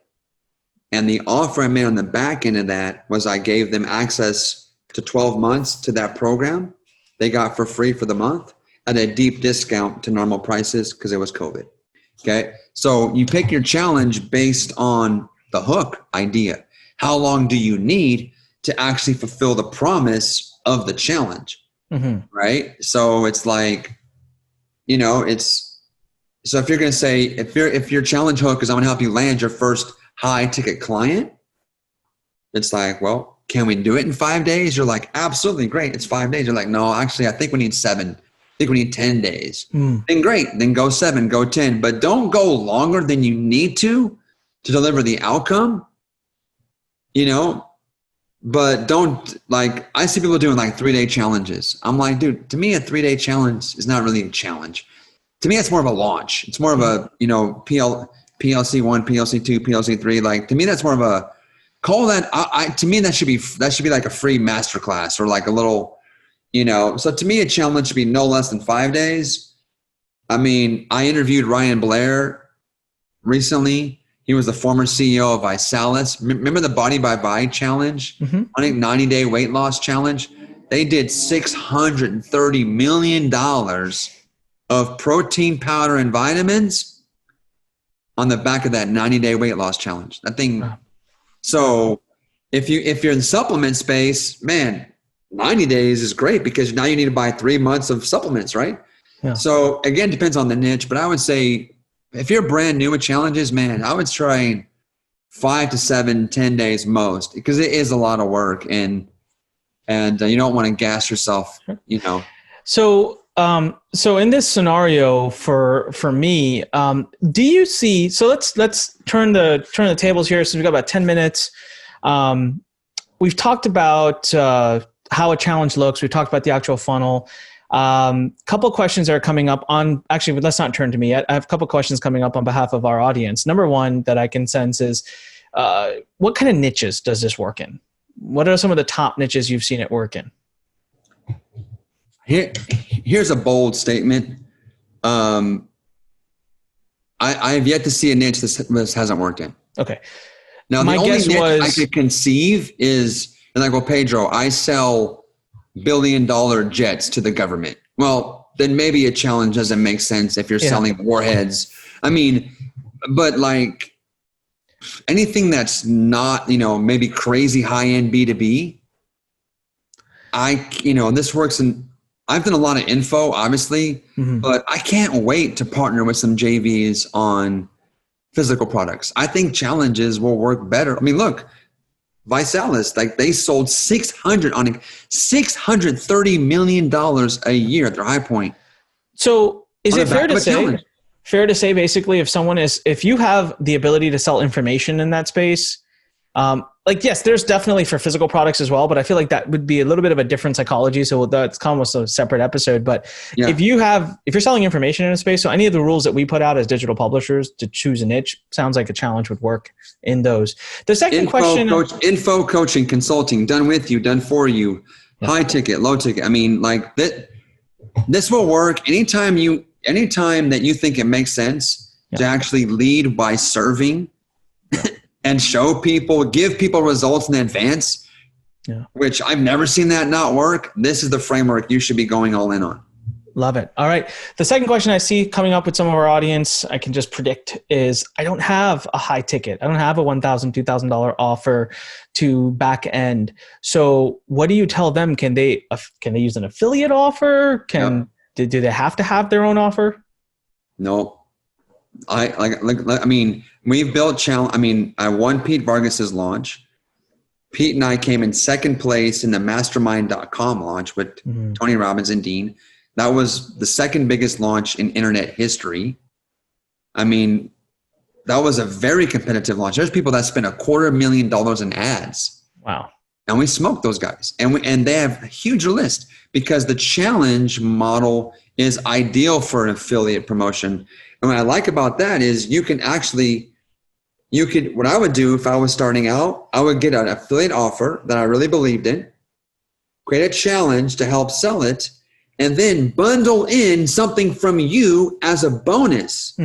And the offer I made on the back end of that was I gave them access to 12 months to that program. They got for free for the month at a deep discount to normal prices because it was COVID. Okay. So you pick your challenge based on the hook idea. How long do you need to actually fulfill the promise of the challenge? Mm-hmm. Right. So it's so if you're going to say, if your challenge hook is I'm going to help you land your first high ticket client, it's well, can we do it in 5 days? You're like, absolutely, great. It's 5 days. You're like, no, actually, I think we need 7. I think we need 10 days. Then great. Then go 7, go 10. But don't go longer than you need to deliver the outcome, But don't, I see people doing 3-day challenges. I'm like, dude, to me, a 3-day challenge is not really a challenge. To me, it's more of a launch. It's more of a, PLC 1, PLC 2, PLC 3. Like, to me, that's more of a call that. To me, that should be like a free masterclass or like a little, So to me, a challenge should be no less than 5 days. I mean, I interviewed Ryan Blair recently. He was the former CEO of Isalus. Remember the Body by Body challenge? Mm-hmm. I think 90-day weight loss challenge. They did $630 million of protein powder and vitamins on the back of that 90-day weight loss challenge. That thing. Wow. So if you're in the supplement space, man, 90 days is great because now you need to buy 3 months of supplements, right? Yeah. So again, depends on the niche, but I would say if you're brand new with challenges, man, I would try 5 to 7, 10 days most because it is a lot of work and you don't want to gas yourself, So in this scenario for me, do you see? So let's turn the tables here. So we've got about 10 minutes. We've talked about how a challenge looks. We've talked about the actual funnel. Couple of questions are coming up on. Actually, let's not turn to me yet. I have a couple of questions coming up on behalf of our audience. Number one that I can sense is, what kind of niches does this work in? What are some of the top niches you've seen it work in? Here's a bold statement. I have yet to see a niche this hasn't worked in. Okay. Now, the only niche I could conceive is, and I go, Pedro, I sell billion-dollar jets to the government. Well, then maybe a challenge doesn't make sense if you're selling warheads. I mean, but like anything that's not, maybe crazy high-end B2B, this works in, I've done a lot of info, obviously, but I can't wait to partner with some JVs on physical products. I think challenges will work better. I mean, look, Visalis, like they sold $630 million a year at their high point. So is it fair to say basically if you have the ability to sell information in that space, yes, there's definitely for physical products as well, but I feel like that would be a little bit of a different psychology. So that's almost a separate episode. But if you're selling information in a space, so any of the rules that we put out as digital publishers to choose a niche sounds like a challenge would work in those. The second question, info coaching, consulting, done with you, done for you, high ticket, low ticket. I mean, like that, this will work anytime that you think it makes sense to actually lead by serving and give people results in advance, which I've never seen that not work. This is the framework you should be going all in on. Love it. All right. The second question I see coming up with some of our audience, I can just predict is I don't have a high ticket. I don't have a $1,000, $2,000 offer to back end. So what do you tell them? Can they use an affiliate offer? Do they have to have their own offer? No. We've built challenge. I mean, I won Pete Vargas's launch. Pete and I came in second place in the mastermind.com launch with Tony Robbins and Dean. That was the second biggest launch in internet history. I mean, that was a very competitive launch. There's people that spent $250,000 in ads. Wow. And we smoked those guys. And they have a huge list because the challenge model is ideal for an affiliate promotion. And what I like about that is what I would do if I was starting out, I would get an affiliate offer that I really believed in, create a challenge to help sell it, and then bundle in something from you as a bonus.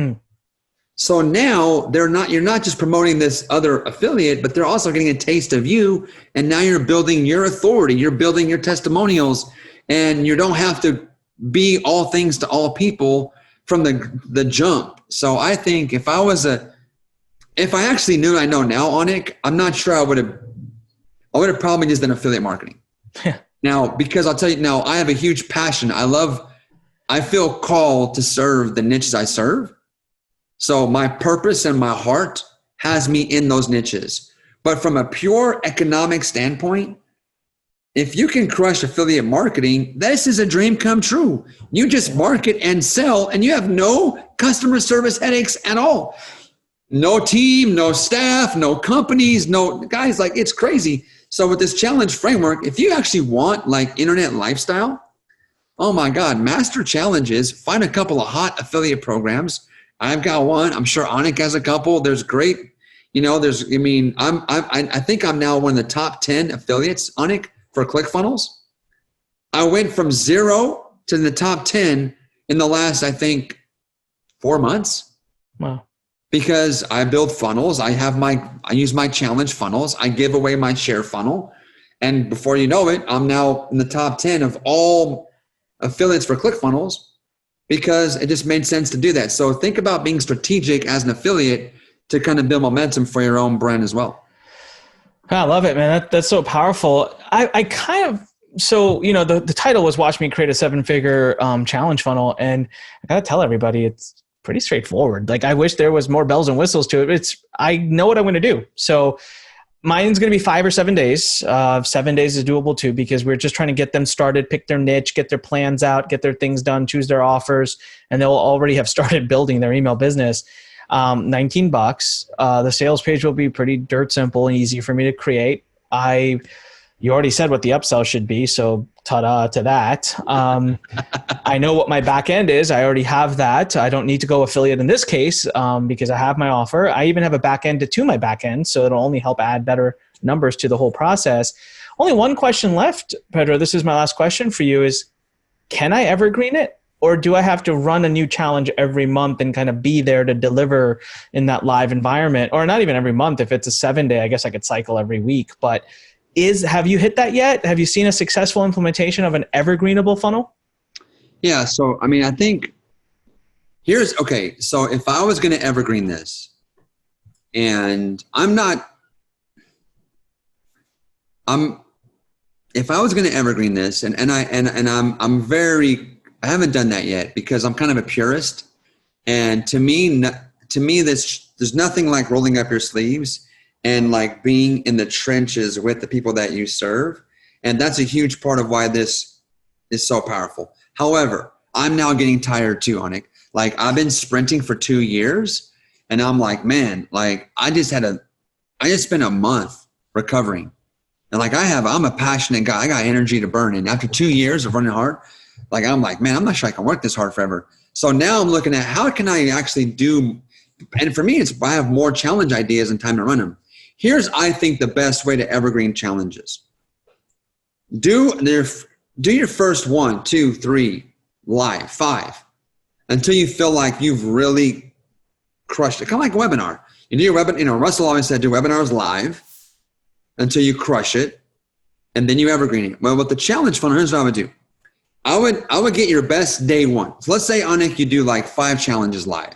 So now you're not just promoting this other affiliate, but they're also getting a taste of you. And now you're building your authority, you're building your testimonials, and you don't have to be all things to all people from the jump. So I think if I actually knew what I know now, Anik, I'm not sure I would have probably just done affiliate marketing. Now, because I'll tell you now, I have a huge passion. I feel called to serve the niches I serve. So my purpose and my heart has me in those niches. But from a pure economic standpoint, if you can crush affiliate marketing, this is a dream come true. You just market and sell, and you have no customer service headaches at all. No team, no staff, no companies, no guys, like it's crazy. So with this challenge framework, if you actually want like internet lifestyle, oh my God, master challenges, find a couple of hot affiliate programs, I've got one. I'm sure Anik has a couple. There's great, I think I'm now one of the top 10 affiliates, Anik, for ClickFunnels. I went from 0 to the top 10 in the last, I think, 4 months. Wow. Because I build funnels. I use my challenge funnels. I give away my share funnel. And before you know it, I'm now in the top 10 of all affiliates for ClickFunnels because it just made sense to do that. So think about being strategic as an affiliate to kind of build momentum for your own brand as well. I love it, man. That's so powerful. The title was Watch Me Create a 7-Figure Challenge Funnel. And I got to tell everybody, it's pretty straightforward. Like, I wish there was more bells and whistles to it. I know what I'm going to do. So mine's going to be 5 or 7 days. 7 days is doable too, because we're just trying to get them started, pick their niche, get their plans out, get their things done, choose their offers, and they'll already have started building their email business. $19. The sales page will be pretty dirt simple and easy for me to create. You already said what the upsell should be, so ta-da to that. I know what my back end is. I already have that. I don't need to go affiliate in this case because I have my offer. I even have a back end to my back end, so it'll only help add better numbers to the whole process. Only one question left, Pedro. This is my last question for you is, can I evergreen it? Or do I have to run a new challenge every month and kind of be there to deliver in that live environment? Or not even every month. If it's a 7-day, I guess I could cycle every week. But have you hit that yet? Have you seen a successful implementation of an evergreenable funnel? Yeah. So, I think so if I was going to evergreen this, and if I was going to evergreen this I haven't done that yet because I'm kind of a purist. And to me, there's nothing like rolling up your sleeves and like being in the trenches with the people that you serve. And that's a huge part of why this is so powerful. However, I'm now getting tired too, Anik. Like, I've been sprinting for 2 years and I'm like, man, like I just spent a month recovering. And like I'm a passionate guy. I got energy to burn. And after 2 years of running hard, like I'm like, man, I'm not sure I can work this hard forever. So now I'm looking at how can I actually do, and for me, I have more challenge ideas and time to run them. Here's, I think, the best way to evergreen challenges. Do your first 1, 2, 3, live, 5, until you feel like you've really crushed it. Kind of like a webinar. You do your webinar, Russell always said, do webinars live until you crush it, and then you evergreen it. Well, with the challenge funnel, here's what I would do. I would get your best day 1. So let's say, Anik, you do like 5 challenges live.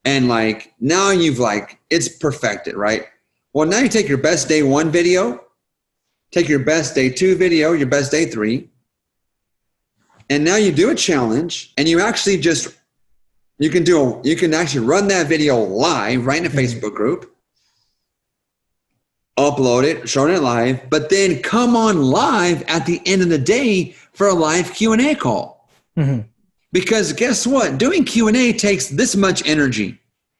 And like now it's perfected, right? Well, now you take your best day 1 video, take your best day 2 video, your best day 3. And now you do a challenge and you actually you can actually run that video live right in a Facebook group, upload it, show it live, but then come on live at the end of the day for a live Q&A call. Mm-hmm. Because guess what? Doing Q&A takes this much energy.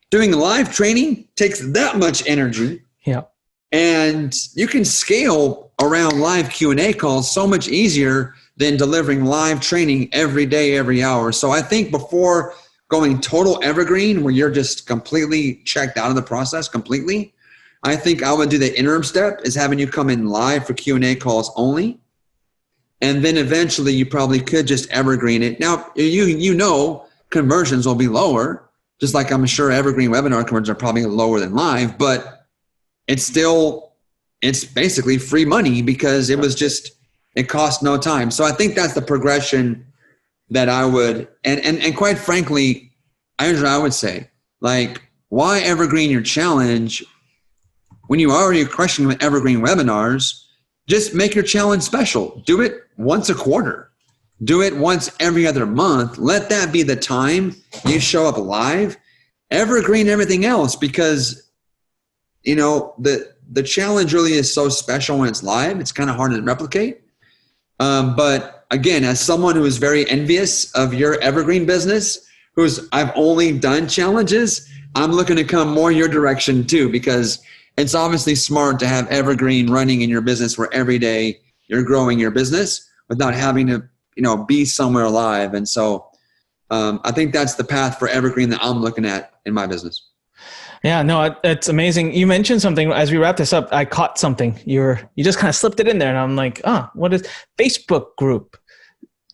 Doing live training takes that much energy. Yeah. And you can scale around live Q&A calls so much easier than delivering live training every day, every hour. So I think before going total evergreen, where you're just completely checked out of the process completely, I think I would do the interim step is having you come in live for Q&A calls only. And then eventually you probably could just evergreen it. Now, conversions will be lower, just like I'm sure evergreen webinar conversions are probably lower than live, but it's basically free money because it cost no time. So I think that's the progression that I would, and quite frankly, I would say, like, why evergreen your challenge when you already crushing with evergreen webinars? Just make your challenge special. Do it once a quarter. Do it once every other month. Let that be the time you show up live. Evergreen everything else because, the challenge really is so special when it's live. It's kind of hard to replicate. But again, as someone who is very envious of your evergreen business, I've only done challenges, I'm looking to come more your direction too, because it's obviously smart to have evergreen running in your business where every day you're growing your business without having to, be somewhere live. And so I think that's the path for evergreen that I'm looking at in my business. Yeah, no, it's amazing. You mentioned something as we wrap this up. I caught something. You just kind of slipped it in there, and I'm like, what is Facebook group?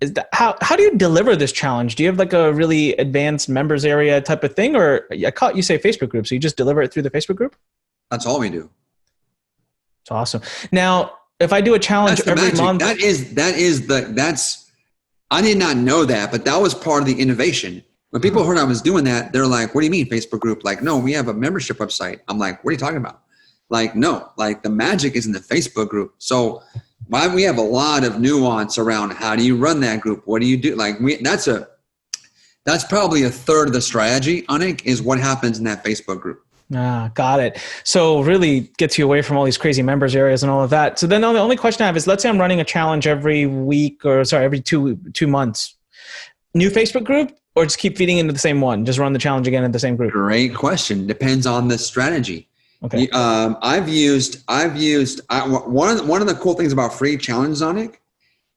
Is that how do you deliver this challenge? Do you have like a really advanced members area type of thing, or I caught you say Facebook group, so you just deliver it through the Facebook group? That's all we do. It's awesome. Now, if I do a challenge every month, I did not know that, but that was part of the innovation. When people heard I was doing that, they're like, what do you mean Facebook group? Like, no, we have a membership website. I'm like, what are you talking about? Like, no, like the magic is in the Facebook group. So we have a lot of nuance around how do you run that group? What do you do? Like that's probably a third of the strategy, Anik, is what happens in that Facebook group. Got it. So really gets you away from all these crazy members areas and all of that. So then the only question I have is, let's say I'm running a challenge every 2 months. New Facebook group, or just keep feeding into the same one? Just run the challenge again in the same group? Great question. Depends on the strategy. Okay. One of the cool things about free challenges, Anik,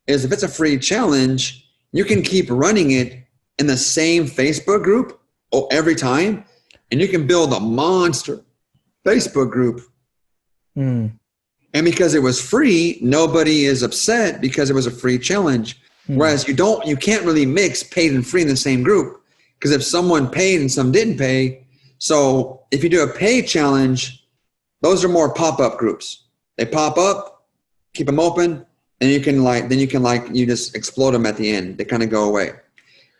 is if it's a free challenge, you can keep running it in the same Facebook group every time, and you can build a monster Facebook group. And because it was free, nobody is upset because it was a free challenge. Whereas you can't really mix paid and free in the same group, because if someone paid and some didn't pay, so if you do a paid challenge, those are more pop-up groups. They pop up, keep them open, and you just explode them at the end. They kind of go away.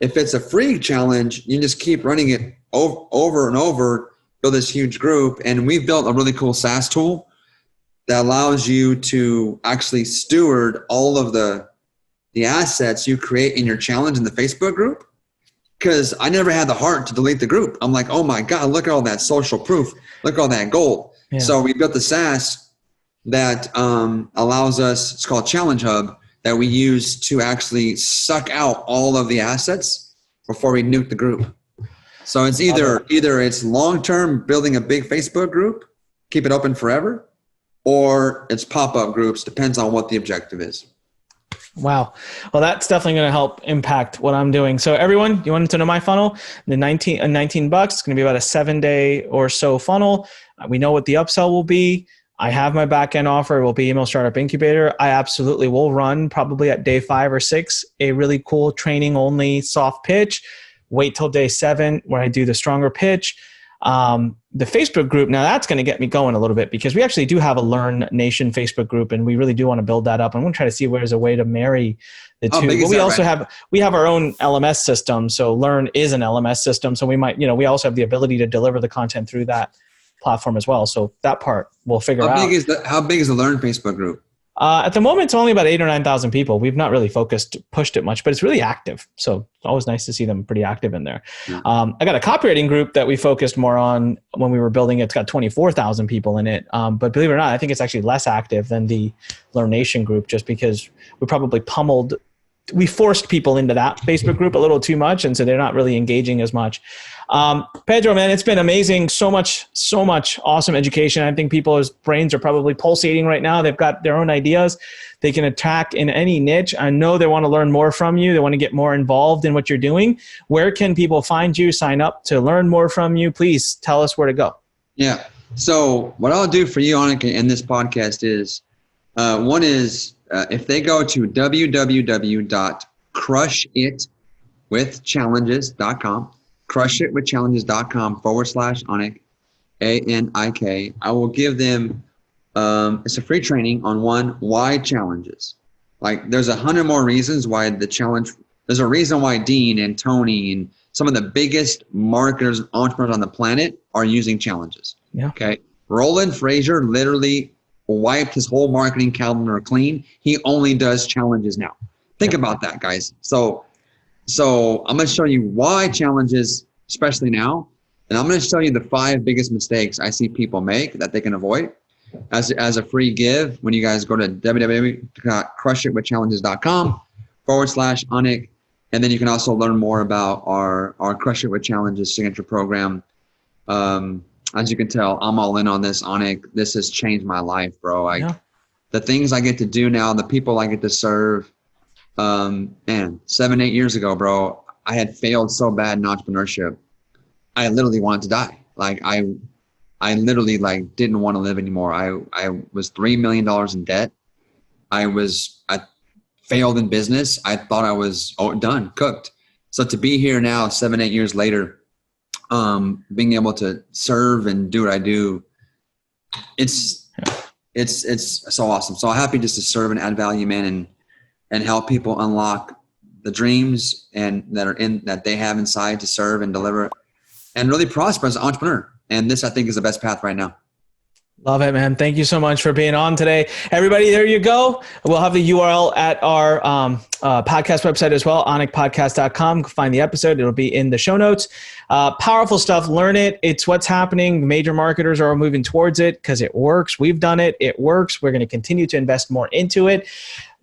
If it's a free challenge, you just keep running it over and over, build this huge group. And we've built a really cool SaaS tool that allows you to actually steward all of the assets you create in your challenge in the Facebook group. Because I never had the heart to delete the group. I'm like, oh my God, look at all that social proof. Look at all that gold. Yeah. So we built the SaaS that allows us, it's called Challenge Hub, that we use to actually suck out all of the assets before we nuke the group. So it's either it's long-term building a big Facebook group, keep it open forever, or it's pop-up groups, depends on what the objective is. Wow. Well, that's definitely going to help impact what I'm doing. So everyone, you wanted to know my funnel, the $19, it's going to be about a 7-day or so funnel. We know what the upsell will be. I have my back-end offer. It will be Email Startup Incubator. I absolutely will run probably at day 5 or 6, a really cool training only soft pitch. Wait till day 7 where I do the stronger pitch. The Facebook group, now that's going to get me going a little bit, because we actually do have a Learn Nation Facebook group, and we really do want to build that up. I'm going to try to see where there's a way to marry the two. But we also have our own LMS system. So Learn is an LMS system. So we might, we also have the ability to deliver the content through that platform as well. So that part we'll figure out. How big is the Learn Facebook group? At the moment, it's only about 8,000 or 9,000 people. We've not really pushed it much, but it's really active. So it's always nice to see them pretty active in there. Yeah. I got a copywriting group that we focused more on when we were building it. It's got 24,000 people in it. But believe it or not, I think it's actually less active than the Learn Nation group, just because we forced people into that Facebook group a little too much. And so they're not really engaging as much. Pedro, man, it's been amazing. So much awesome education. I think people's brains are probably pulsating right now. They've got their own ideas. They can attack in any niche. I know they want to learn more from you. They want to get more involved in what you're doing. Where can people find you, sign up to learn more from you? Please tell us where to go. Yeah. So what I'll do for you, Anik, in this podcast is, one is if they go to www.crushitwithchallenges.com, crushitwithchallenges.com/Anik, ANIK. I will give them, it's a free training on why challenges. Like there's 100 more reasons why the challenge, there's a reason why Dean and Tony and some of the biggest marketers, entrepreneurs on the planet are using challenges. Yeah. Okay. Roland Frazier literally wiped his whole marketing calendar clean. He only does challenges now. Think about that, guys. So I'm going to show you why challenges, especially now, and I'm going to show you the 5 biggest mistakes I see people make that they can avoid as a free give when you guys go to www.crushitwithchallenges.com/Anik, and then you can also learn more about our Crush It With Challenges signature program. As you can tell, I'm all in on this, Anik. This has changed my life, bro. The things I get to do now, the people I get to serve. Man, 7-8 years ago, bro, I had failed so bad in entrepreneurship. I literally wanted to die. Like I literally like didn't want to live anymore. I was $3 million in debt. I failed in business. I thought I was done, cooked. So to be here now, 7-8 years later, being able to serve and do what I do, it's so awesome. So happy just to serve and add value, man, and help people unlock the dreams and that they have inside to serve and deliver and really prosper as an entrepreneur. And this, I think, is the best path right now. Love it, man. Thank you so much for being on today. Everybody, there you go. We'll have the URL at our podcast website as well, anikpodcast.com. Find the episode. It'll be in the show notes. Powerful stuff. Learn it. It's what's happening. Major marketers are moving towards it because it works. We've done it. It works. We're going to continue to invest more into it.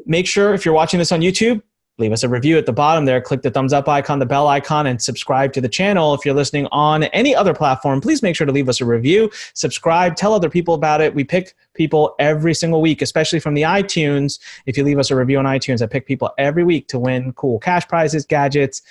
Make sure if you're watching this on YouTube, leave us a review at the bottom there. Click the thumbs up icon, the bell icon, and subscribe to the channel. If you're listening on any other platform, please make sure to leave us a review, subscribe, tell other people about it. We pick people every single week, especially from the iTunes. If you leave us a review on iTunes, I pick people every week to win cool cash prizes, gadgets,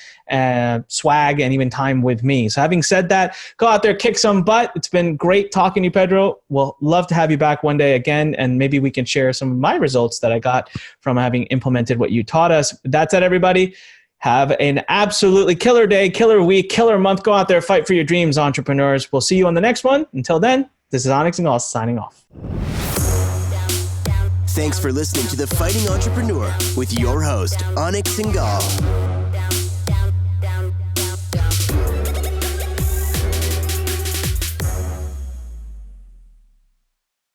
swag, and even time with me. So having said that, go out there, kick some butt. It's been great talking to you, Pedro. We'll love to have you back one day again, and maybe we can share some of my results that I got from having implemented what you taught us. That's it, everybody. Have an absolutely killer day, killer week, killer month. Go out there, fight for your dreams, entrepreneurs. We'll see you on the next one. Until then, this is Anik Singal signing off. Thanks for listening to The Fighting Entrepreneur with your host, Anik Singal.